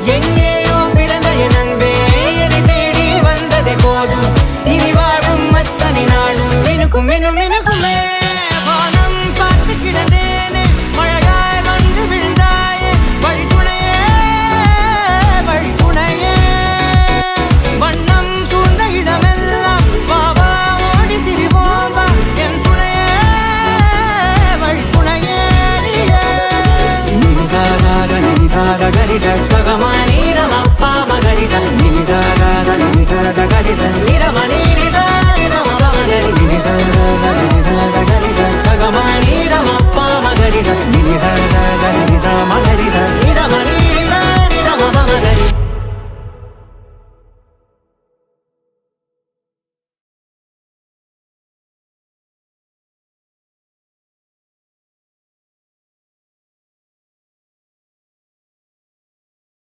எங்கேயோ பிறந்த என் அன்பே என்னை தேடி வந்ததே போதும் இனி வாழும் அத்தனை நாளும் மினுக்கும் மினும் மினுக்குமே வானம் பார்த்து கிடந்தேனே மழையாய் வந்து விழுந்தாயே வழித்துணையே வழித்துணையே வண்ணம் சூழ்ந்த இடமெல்லாம் பாவா ஓடி திரிவோம் வா என் துணையே வழித்துணையே நினிசாக கரிச ககமானி ரமப்பா மகரிச நினிசாக கரிச நிரமணி நினிசாக கரிச ககமானி ரமப்பா மகரிச நினிசாக